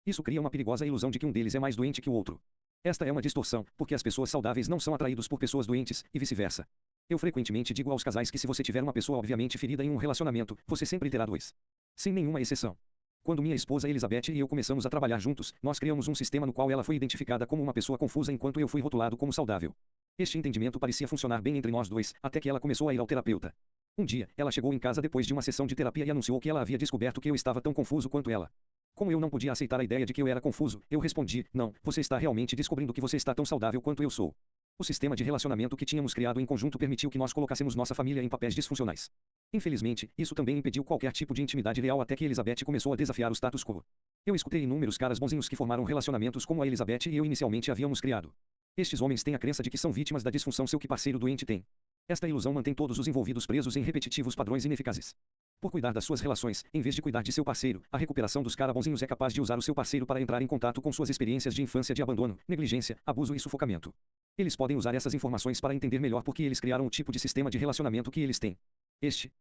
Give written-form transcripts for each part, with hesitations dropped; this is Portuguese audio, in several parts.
Isso cria uma perigosa ilusão de que um deles é mais doente que o outro. Esta é uma distorção, porque as pessoas saudáveis não são atraídos por pessoas doentes, e vice-versa. Eu frequentemente digo aos casais que se você tiver uma pessoa obviamente ferida em um relacionamento, você sempre terá dois. Sem nenhuma exceção. Quando minha esposa Elizabeth e eu começamos a trabalhar juntos, nós criamos um sistema no qual ela foi identificada como uma pessoa confusa enquanto eu fui rotulado como saudável. Este entendimento parecia funcionar bem entre nós dois, até que ela começou a ir ao terapeuta. Um dia, ela chegou em casa depois de uma sessão de terapia e anunciou que ela havia descoberto que eu estava tão confuso quanto ela. Como eu não podia aceitar a ideia de que eu era confuso, eu respondi: não, você está realmente descobrindo que você está tão saudável quanto eu sou. O sistema de relacionamento que tínhamos criado em conjunto permitiu que nós colocássemos nossa família em papéis disfuncionais. Infelizmente, isso também impediu qualquer tipo de intimidade real até que Elizabeth começou a desafiar o status quo. Eu escutei inúmeros caras bonzinhos que formaram relacionamentos como a Elizabeth e eu inicialmente havíamos criado. Estes homens têm a crença de que são vítimas da disfunção seu que parceiro doente tem. Esta ilusão mantém todos os envolvidos presos em repetitivos padrões ineficazes. Por cuidar das suas relações, em vez de cuidar de seu parceiro, a recuperação dos cara bonzinhos é capaz de usar o seu parceiro para entrar em contato com suas experiências de infância de abandono, negligência, abuso e sufocamento. Eles podem usar essas informações para entender melhor por que eles criaram o tipo de sistema de relacionamento que eles têm. Este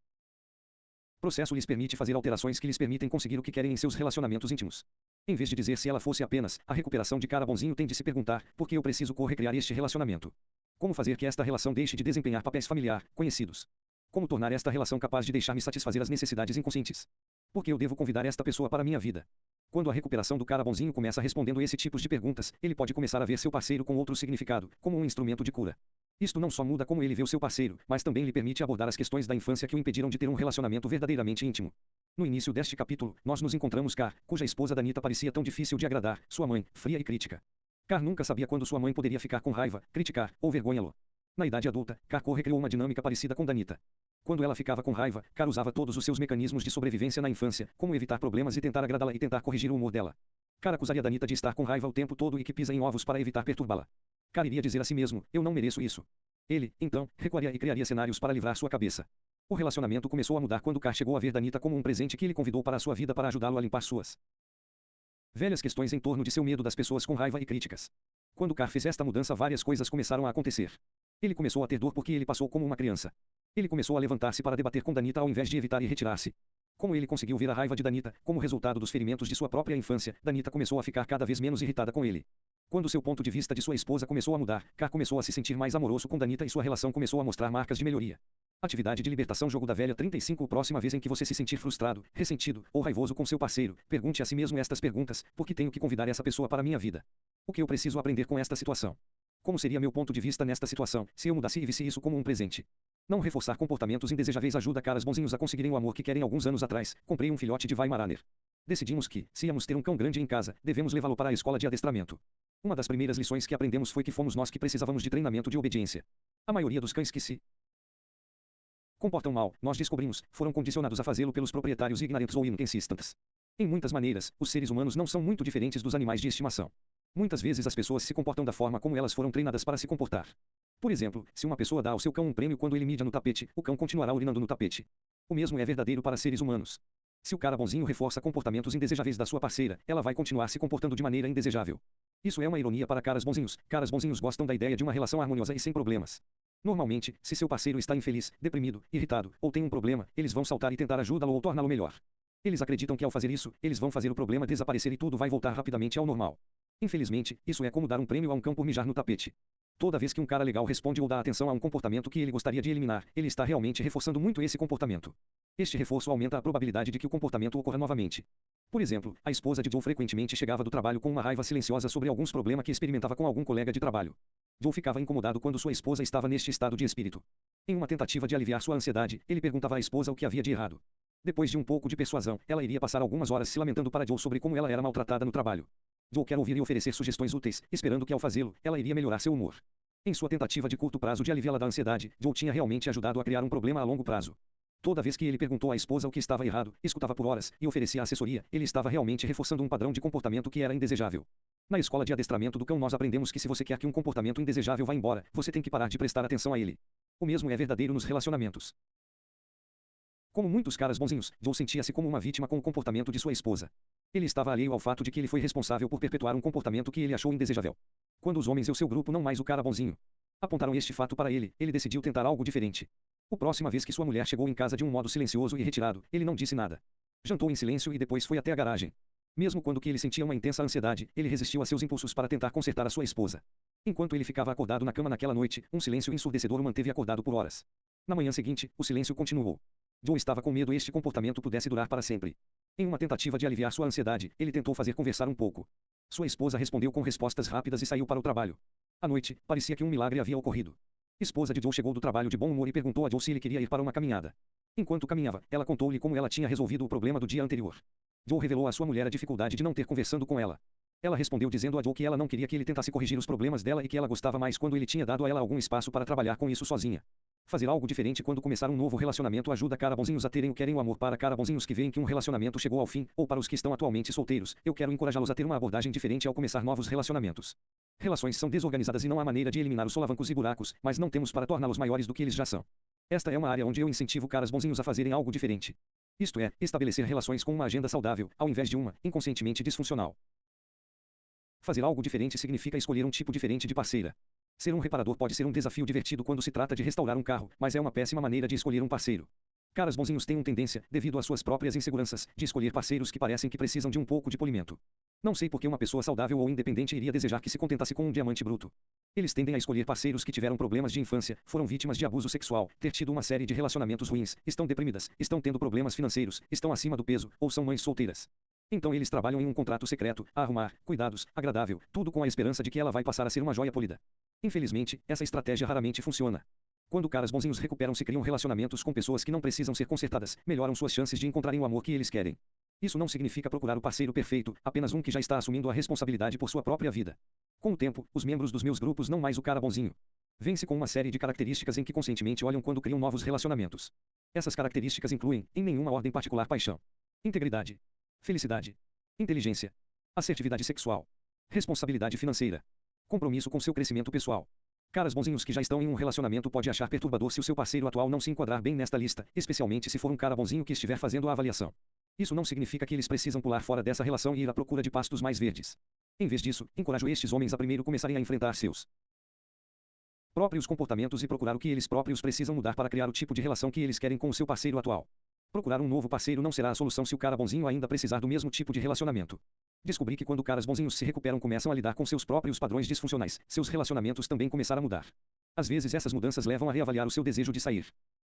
processo lhes permite fazer alterações que lhes permitem conseguir o que querem em seus relacionamentos íntimos. Em vez de dizer se ela fosse apenas a recuperação de cara bonzinho, tem de se perguntar: por que eu preciso recriar este relacionamento? Como fazer que esta relação deixe de desempenhar papéis familiar, conhecidos? Como tornar esta relação capaz de deixar-me satisfazer as necessidades inconscientes? Por que eu devo convidar esta pessoa para a minha vida? Quando a recuperação do cara bonzinho começa respondendo esse tipo de perguntas, ele pode começar a ver seu parceiro com outro significado, como um instrumento de cura. Isto não só muda como ele vê o seu parceiro, mas também lhe permite abordar as questões da infância que o impediram de ter um relacionamento verdadeiramente íntimo. No início deste capítulo, nós nos encontramos Car, cuja esposa Danita parecia tão difícil de agradar, sua mãe, fria e crítica. Car nunca sabia quando sua mãe poderia ficar com raiva, criticar ou vergonhá-lo. Na idade adulta, Car recriou uma dinâmica parecida com Danita. Quando ela ficava com raiva, Car usava todos os seus mecanismos de sobrevivência na infância, como evitar problemas e tentar agradá-la e tentar corrigir o humor dela. Car acusaria Danita de estar com raiva o tempo todo e que pisa em ovos para evitar perturbá-la. Car iria dizer a si mesmo: eu não mereço isso. Ele, então, recuaria e criaria cenários para livrar sua cabeça. O relacionamento começou a mudar quando Car chegou a ver Danita como um presente que ele convidou para a sua vida para ajudá-lo a limpar suas velhas questões em torno de seu medo das pessoas com raiva e críticas. Quando Car fez esta mudança, várias coisas começaram a acontecer. Ele começou a ter dor porque ele passou como uma criança. Ele começou a levantar-se para debater com Danita ao invés de evitar e retirar-se. Como ele conseguiu ver a raiva de Danita, como resultado dos ferimentos de sua própria infância, Danita começou a ficar cada vez menos irritada com ele. Quando seu ponto de vista de sua esposa começou a mudar, Car começou a se sentir mais amoroso com Danita e sua relação começou a mostrar marcas de melhoria. Atividade de libertação. Jogo da velha 35. Próxima vez em que você se sentir frustrado, ressentido ou raivoso com seu parceiro, pergunte a si mesmo estas perguntas: por que tenho que convidar essa pessoa para a minha vida? O que eu preciso aprender com esta situação? Como seria meu ponto de vista nesta situação, se eu mudasse e visse isso como um presente? Não reforçar comportamentos indesejáveis ajuda caras bonzinhos a conseguirem o amor que querem. Alguns anos atrás, comprei um filhote de Weimaraner. Decidimos que, se íamos ter um cão grande em casa, devemos levá-lo para a escola de adestramento. Uma das primeiras lições que aprendemos foi que fomos nós que precisávamos de treinamento de obediência. A maioria dos cães que se comportam mal, nós descobrimos, foram condicionados a fazê-lo pelos proprietários ignorantes ou inconsistentes. Em muitas maneiras, os seres humanos não são muito diferentes dos animais de estimação. Muitas vezes as pessoas se comportam da forma como elas foram treinadas para se comportar. Por exemplo, se uma pessoa dá ao seu cão um prêmio quando ele mija no tapete, o cão continuará urinando no tapete. O mesmo é verdadeiro para seres humanos. Se o cara bonzinho reforça comportamentos indesejáveis da sua parceira, ela vai continuar se comportando de maneira indesejável. Isso é uma ironia para caras bonzinhos. Caras bonzinhos gostam da ideia de uma relação harmoniosa e sem problemas. Normalmente, se seu parceiro está infeliz, deprimido, irritado, ou tem um problema, eles vão saltar e tentar ajudá-lo ou torná-lo melhor. Eles acreditam que ao fazer isso, eles vão fazer o problema desaparecer e tudo vai voltar rapidamente ao normal. Infelizmente, isso é como dar um prêmio a um cão por mijar no tapete. Toda vez que um cara legal responde ou dá atenção a um comportamento que ele gostaria de eliminar, ele está realmente reforçando muito esse comportamento. Este reforço aumenta a probabilidade de que o comportamento ocorra novamente. Por exemplo, a esposa de Joe frequentemente chegava do trabalho com uma raiva silenciosa sobre alguns problemas que experimentava com algum colega de trabalho. Joe ficava incomodado quando sua esposa estava neste estado de espírito. Em uma tentativa de aliviar sua ansiedade, ele perguntava à esposa o que havia de errado. Depois de um pouco de persuasão, ela iria passar algumas horas se lamentando para Joe sobre como ela era maltratada no trabalho. Joe quer ouvir e oferecer sugestões úteis, esperando que ao fazê-lo, ela iria melhorar seu humor. Em sua tentativa de curto prazo de aliviá-la da ansiedade, Joe tinha realmente ajudado a criar um problema a longo prazo. Toda vez que ele perguntou à esposa o que estava errado, escutava por horas e oferecia assessoria, ele estava realmente reforçando um padrão de comportamento que era indesejável. Na escola de adestramento do cão nós aprendemos que se você quer que um comportamento indesejável vá embora, você tem que parar de prestar atenção a ele. O mesmo é verdadeiro nos relacionamentos. Como muitos caras bonzinhos, Joe sentia-se como uma vítima com o comportamento de sua esposa. Ele estava alheio ao fato de que ele foi responsável por perpetuar um comportamento que ele achou indesejável. Quando os homens e o seu grupo, não mais o cara bonzinho, apontaram este fato para ele, ele decidiu tentar algo diferente. A próxima vez que sua mulher chegou em casa de um modo silencioso e retirado, ele não disse nada. Jantou em silêncio e depois foi até a garagem. Mesmo quando que ele sentia uma intensa ansiedade, ele resistiu a seus impulsos para tentar consertar a sua esposa. Enquanto ele ficava acordado na cama naquela noite, um silêncio ensurdecedor o manteve acordado por horas. Na manhã seguinte, o silêncio continuou. Joe estava com medo este comportamento pudesse durar para sempre. Em uma tentativa de aliviar sua ansiedade, ele tentou fazer conversar um pouco. Sua esposa respondeu com respostas rápidas e saiu para o trabalho. À noite, parecia que um milagre havia ocorrido. Esposa de Joe chegou do trabalho de bom humor e perguntou a Joe se ele queria ir para uma caminhada. Enquanto caminhava, ela contou-lhe como ela tinha resolvido o problema do dia anterior. Joe revelou à sua mulher a dificuldade de não ter conversando com ela. Ela respondeu dizendo a Joe que ela não queria que ele tentasse corrigir os problemas dela e que ela gostava mais quando ele tinha dado a ela algum espaço para trabalhar com isso sozinha. Fazer algo diferente quando começar um novo relacionamento ajuda carabonzinhos a terem o querem o amor. Para carabonzinhos que veem que um relacionamento chegou ao fim, ou para os que estão atualmente solteiros, eu quero encorajá-los a ter uma abordagem diferente ao começar novos relacionamentos. Relações são desorganizadas e não há maneira de eliminar os solavancos e buracos, mas não temos para torná-los maiores do que eles já são. Esta é uma área onde eu incentivo caras bonzinhos a fazerem algo diferente. Isto é, estabelecer relações com uma agenda saudável, ao invés de uma, inconscientemente disfuncional. Fazer algo diferente significa escolher um tipo diferente de parceira. Ser um reparador pode ser um desafio divertido quando se trata de restaurar um carro, mas é uma péssima maneira de escolher um parceiro. Caras bonzinhos têm uma tendência, devido às suas próprias inseguranças, de escolher parceiros que parecem que precisam de um pouco de polimento. Não sei por que uma pessoa saudável ou independente iria desejar que se contentasse com um diamante bruto. Eles tendem a escolher parceiros que tiveram problemas de infância, foram vítimas de abuso sexual, ter tido uma série de relacionamentos ruins, estão deprimidas, estão tendo problemas financeiros, estão acima do peso, ou são mães solteiras. Então eles trabalham em um contrato secreto, a arrumar, cuidados, agradável, tudo com a esperança de que ela vai passar a ser uma joia polida. Infelizmente, essa estratégia raramente funciona. Quando caras bonzinhos recuperam-se, criam relacionamentos com pessoas que não precisam ser consertadas, melhoram suas chances de encontrarem o amor que eles querem. Isso não significa procurar o parceiro perfeito, apenas um que já está assumindo a responsabilidade por sua própria vida. Com o tempo, os membros dos meus grupos não mais o cara bonzinho. Vêm-se com uma série de características em que conscientemente olham quando criam novos relacionamentos. Essas características incluem, em nenhuma ordem particular, paixão, integridade, felicidade, inteligência, assertividade sexual, responsabilidade financeira, compromisso com seu crescimento pessoal. Caras bonzinhos que já estão em um relacionamento pode achar perturbador se o seu parceiro atual não se enquadrar bem nesta lista, especialmente se for um cara bonzinho que estiver fazendo a avaliação. Isso não significa que eles precisam pular fora dessa relação e ir à procura de pastos mais verdes. Em vez disso, encorajo estes homens a primeiro começarem a enfrentar seus próprios comportamentos e procurar o que eles próprios precisam mudar para criar o tipo de relação que eles querem com o seu parceiro atual. Procurar um novo parceiro não será a solução se o cara bonzinho ainda precisar do mesmo tipo de relacionamento. Descobri que quando caras bonzinhos se recuperam, começam a lidar com seus próprios padrões disfuncionais, seus relacionamentos também começaram a mudar. Às vezes essas mudanças levam a reavaliar o seu desejo de sair.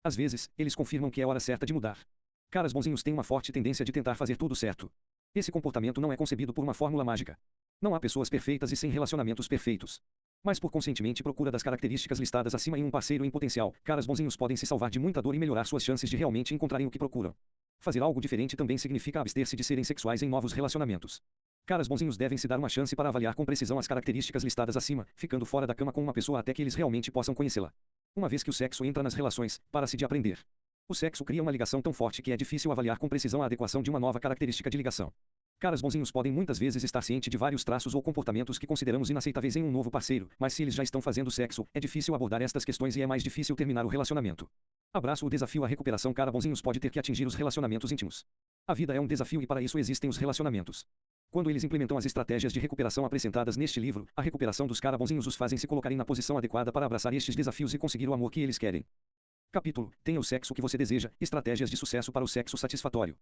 Às vezes, eles confirmam que é hora certa de mudar. Caras bonzinhos têm uma forte tendência de tentar fazer tudo certo. Esse comportamento não é concebido por uma fórmula mágica. Não há pessoas perfeitas e sem relacionamentos perfeitos. Mas por conscientemente procura das características listadas acima em um parceiro em potencial, caras bonzinhos podem se salvar de muita dor e melhorar suas chances de realmente encontrarem o que procuram. Fazer algo diferente também significa abster-se de serem sexuais em novos relacionamentos. Caras bonzinhos devem se dar uma chance para avaliar com precisão as características listadas acima, ficando fora da cama com uma pessoa até que eles realmente possam conhecê-la. Uma vez que o sexo entra nas relações, para-se de aprender. O sexo cria uma ligação tão forte que é difícil avaliar com precisão a adequação de uma nova característica de ligação. Caras bonzinhos podem muitas vezes estar cientes de vários traços ou comportamentos que consideramos inaceitáveis em um novo parceiro, mas se eles já estão fazendo sexo, é difícil abordar estas questões e é mais difícil terminar o relacionamento. Abraço o desafio. A recuperação. Cara bonzinhos pode ter que atingir os relacionamentos íntimos. A vida é um desafio e para isso existem os relacionamentos. Quando eles implementam as estratégias de recuperação apresentadas neste livro, a recuperação dos cara bonzinhos os fazem se colocarem na posição adequada para abraçar estes desafios e conseguir o amor que eles querem. Capítulo: Tenha o sexo que você deseja, estratégias de sucesso para o sexo satisfatório.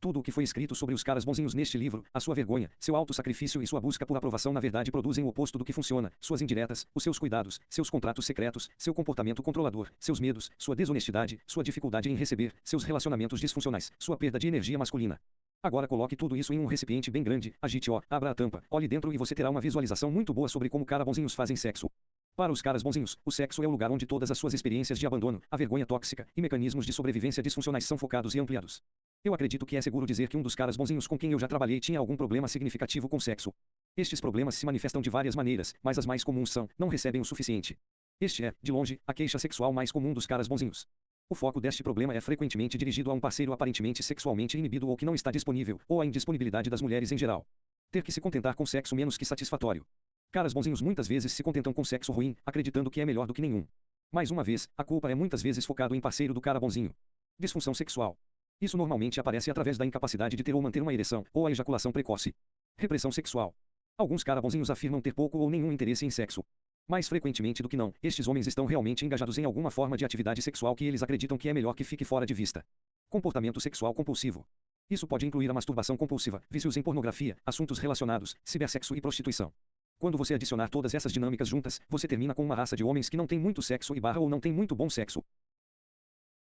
Tudo o que foi escrito sobre os caras bonzinhos neste livro, a sua vergonha, seu auto-sacrifício e sua busca por aprovação na verdade produzem o oposto do que funciona, suas indiretas, os seus cuidados, seus contratos secretos, seu comportamento controlador, seus medos, sua desonestidade, sua dificuldade em receber, seus relacionamentos disfuncionais, sua perda de energia masculina. Agora coloque tudo isso em um recipiente bem grande, agite-o, abra a tampa, olhe dentro e você terá uma visualização muito boa sobre como cara bonzinhos fazem sexo. Para os caras bonzinhos, o sexo é o lugar onde todas as suas experiências de abandono, a vergonha tóxica e mecanismos de sobrevivência disfuncionais são focados e ampliados. Eu acredito que é seguro dizer que um dos caras bonzinhos com quem eu já trabalhei tinha algum problema significativo com sexo. Estes problemas se manifestam de várias maneiras, mas as mais comuns são: não recebem o suficiente. Este é, de longe, a queixa sexual mais comum dos caras bonzinhos. O foco deste problema é frequentemente dirigido a um parceiro aparentemente sexualmente inibido ou que não está disponível, ou a indisponibilidade das mulheres em geral. Ter que se contentar com sexo menos que satisfatório. Caras bonzinhos muitas vezes se contentam com sexo ruim, acreditando que é melhor do que nenhum. Mais uma vez, a culpa é muitas vezes focado em parceiro do cara bonzinho. Disfunção sexual. Isso normalmente aparece através da incapacidade de ter ou manter uma ereção, ou a ejaculação precoce. Repressão sexual. Alguns cara bonzinhos afirmam ter pouco ou nenhum interesse em sexo. Mais frequentemente do que não, estes homens estão realmente engajados em alguma forma de atividade sexual que eles acreditam que é melhor que fique fora de vista. Comportamento sexual compulsivo. Isso pode incluir a masturbação compulsiva, vícios em pornografia, assuntos relacionados, cibersexo e prostituição. Quando você adicionar todas essas dinâmicas juntas, você termina com uma raça de homens que não tem muito sexo ou não tem muito bom sexo.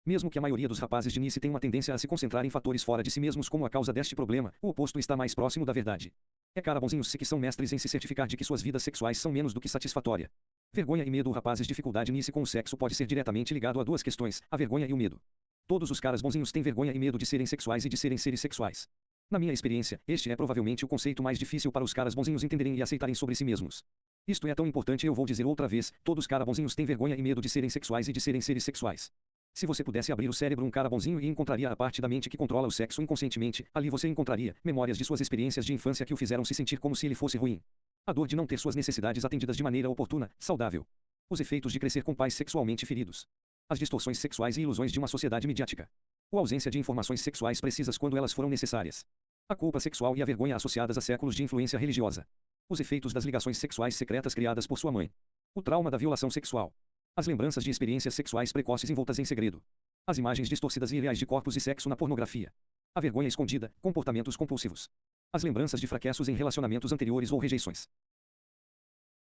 Mesmo que a maioria dos rapazes de Nice tenha uma tendência a se concentrar em fatores fora de si mesmos como a causa deste problema, o oposto está mais próximo da verdade. É cara bonzinhos que são mestres em se certificar de que suas vidas sexuais são menos do que satisfatória. Vergonha e medo. Rapazes, dificuldade Nice com o sexo pode ser diretamente ligado a duas questões, a vergonha e o medo. Todos os caras bonzinhos têm vergonha e medo de serem sexuais e de serem seres sexuais. Na minha experiência, este é provavelmente o conceito mais difícil para os caras bonzinhos entenderem e aceitarem sobre si mesmos. Isto é tão importante, eu vou dizer outra vez, todos os caras bonzinhos têm vergonha e medo de serem sexuais e de serem seres sexuais. Se você pudesse abrir o cérebro um cara bonzinho e encontraria a parte da mente que controla o sexo inconscientemente, ali você encontraria memórias de suas experiências de infância que o fizeram se sentir como se ele fosse ruim. A dor de não ter suas necessidades atendidas de maneira oportuna, saudável. Os efeitos de crescer com pais sexualmente feridos. As distorções sexuais e ilusões de uma sociedade midiática. A ausência de informações sexuais precisas quando elas foram necessárias. A culpa sexual e a vergonha associadas a séculos de influência religiosa. Os efeitos das ligações sexuais secretas criadas por sua mãe. O trauma da violação sexual. As lembranças de experiências sexuais precoces envoltas em segredo. As imagens distorcidas e irreais de corpos e sexo na pornografia. A vergonha escondida, comportamentos compulsivos. As lembranças de fracassos em relacionamentos anteriores ou rejeições.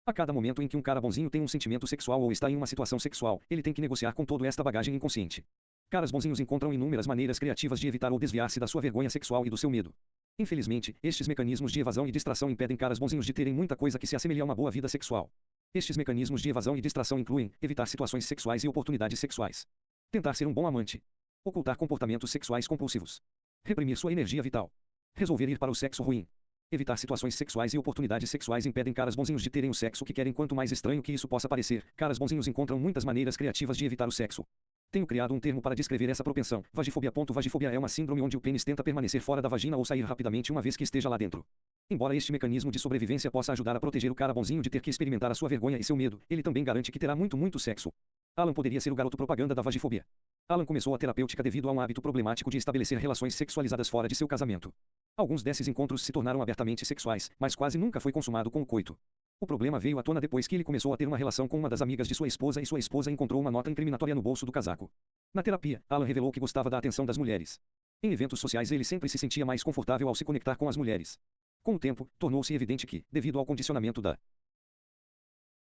A cada momento em que um cara bonzinho tem um sentimento sexual ou está em uma situação sexual, ele tem que negociar com toda esta bagagem inconsciente. Caras bonzinhos encontram inúmeras maneiras criativas de evitar ou desviar-se da sua vergonha sexual e do seu medo. Infelizmente, estes mecanismos de evasão e distração impedem caras bonzinhos de terem muita coisa que se assemelhe a uma boa vida sexual. Estes mecanismos de evasão e distração incluem evitar situações sexuais e oportunidades sexuais. Tentar ser um bom amante. Ocultar comportamentos sexuais compulsivos. Reprimir sua energia vital. Resolver ir para o sexo ruim. Evitar situações sexuais e oportunidades sexuais impedem caras bonzinhos de terem o sexo que querem. Quanto mais estranho que isso possa parecer, caras bonzinhos encontram muitas maneiras criativas de evitar o sexo. Tenho criado um termo para descrever essa propensão, vagifobia. Vagifobia é uma síndrome onde o pênis tenta permanecer fora da vagina ou sair rapidamente uma vez que esteja lá dentro. Embora este mecanismo de sobrevivência possa ajudar a proteger o cara bonzinho de ter que experimentar a sua vergonha e seu medo, ele também garante que terá muito sexo. Alan poderia ser o garoto propaganda da vagifobia. Alan começou a terapêutica devido a um hábito problemático de estabelecer relações sexualizadas fora de seu casamento. Alguns desses encontros se tornaram abertamente sexuais, mas quase nunca foi consumado com o coito. O problema veio à tona depois que ele começou a ter uma relação com uma das amigas de sua esposa e sua esposa encontrou uma nota incriminatória no bolso do casaco. Na terapia, Alan revelou que gostava da atenção das mulheres. Em eventos sociais ele sempre se sentia mais confortável ao se conectar com as mulheres. Com o tempo, tornou-se evidente que, devido ao condicionamento da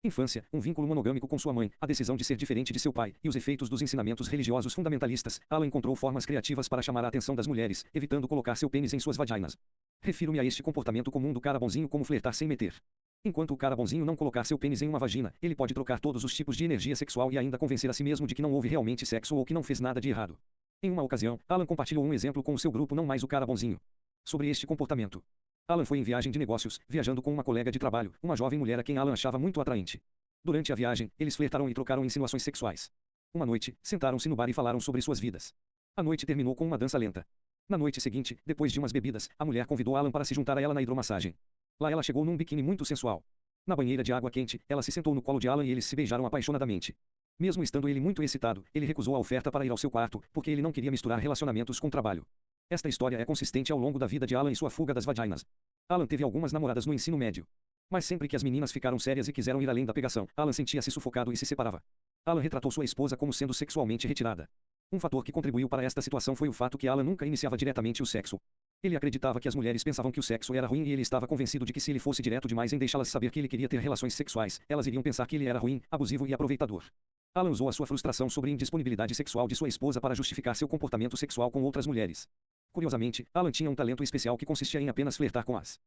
infância, um vínculo monogâmico com sua mãe, a decisão de ser diferente de seu pai, e os efeitos dos ensinamentos religiosos fundamentalistas, Alan encontrou formas criativas para chamar a atenção das mulheres, evitando colocar seu pênis em suas vaginas. Refiro-me a este comportamento comum do cara bonzinho como flertar sem meter. Enquanto o cara bonzinho não colocar seu pênis em uma vagina, ele pode trocar todos os tipos de energia sexual e ainda convencer a si mesmo de que não houve realmente sexo ou que não fez nada de errado. Em uma ocasião, Alan compartilhou um exemplo com o seu grupo, não mais o cara bonzinho, sobre este comportamento. Alan foi em viagem de negócios, viajando com uma colega de trabalho, uma jovem mulher a quem Alan achava muito atraente. Durante a viagem, eles flertaram e trocaram insinuações sexuais. Uma noite, sentaram-se no bar e falaram sobre suas vidas. A noite terminou com uma dança lenta. Na noite seguinte, depois de umas bebidas, a mulher convidou Alan para se juntar a ela na hidromassagem. Lá ela chegou num biquíni muito sensual. Na banheira de água quente, ela se sentou no colo de Alan e eles se beijaram apaixonadamente. Mesmo estando ele muito excitado, ele recusou a oferta para ir ao seu quarto, porque ele não queria misturar relacionamentos com trabalho. Esta história é consistente ao longo da vida de Alan e sua fuga das vaginas. Alan teve algumas namoradas no ensino médio. Mas sempre que as meninas ficaram sérias e quiseram ir além da pegação, Alan sentia-se sufocado e se separava. Alan retratou sua esposa como sendo sexualmente retirada. Um fator que contribuiu para esta situação foi o fato que Alan nunca iniciava diretamente o sexo. Ele acreditava que as mulheres pensavam que o sexo era ruim e ele estava convencido de que se ele fosse direto demais em deixá-las saber que ele queria ter relações sexuais, elas iriam pensar que ele era ruim, abusivo e aproveitador. Alan usou a sua frustração sobre a indisponibilidade sexual de sua esposa para justificar seu comportamento sexual com outras mulheres. Curiosamente, Alan tinha um talento especial que consistia em apenas flertar com as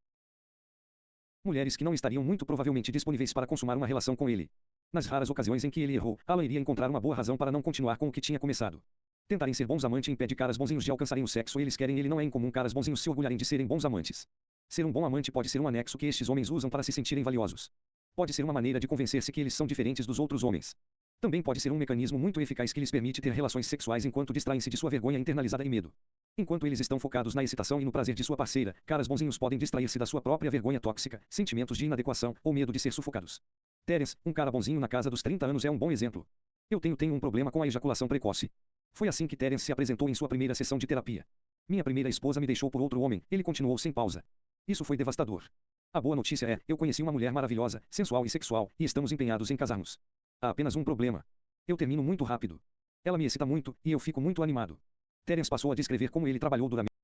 mulheres que não estariam muito provavelmente disponíveis para consumar uma relação com ele. Nas raras ocasiões em que ele errou, Alan iria encontrar uma boa razão para não continuar com o que tinha começado. Tentarem ser bons amantes impede caras bonzinhos de alcançarem o sexo eles querem. Ele não é incomum caras bonzinhos se orgulharem de serem bons amantes. Ser um bom amante pode ser um anexo que estes homens usam para se sentirem valiosos. Pode ser uma maneira de convencer-se que eles são diferentes dos outros homens. Também pode ser um mecanismo muito eficaz que lhes permite ter relações sexuais enquanto distraem-se de sua vergonha internalizada e medo. Enquanto eles estão focados na excitação e no prazer de sua parceira, caras bonzinhos podem distrair-se da sua própria vergonha tóxica, sentimentos de inadequação ou medo de ser sufocados. Terence, um cara bonzinho na casa dos 30 anos é um bom exemplo. Eu tenho um problema com a ejaculação precoce. Foi assim que Terence se apresentou em sua primeira sessão de terapia. Minha primeira esposa me deixou por outro homem, ele continuou sem pausa. Isso foi devastador. A boa notícia é, eu conheci uma mulher maravilhosa, sensual e sexual, e estamos empenhados em casarmos. Há apenas um problema. Eu termino muito rápido. Ela me excita muito, e eu fico muito animado. Terence passou a descrever como ele trabalhou duramente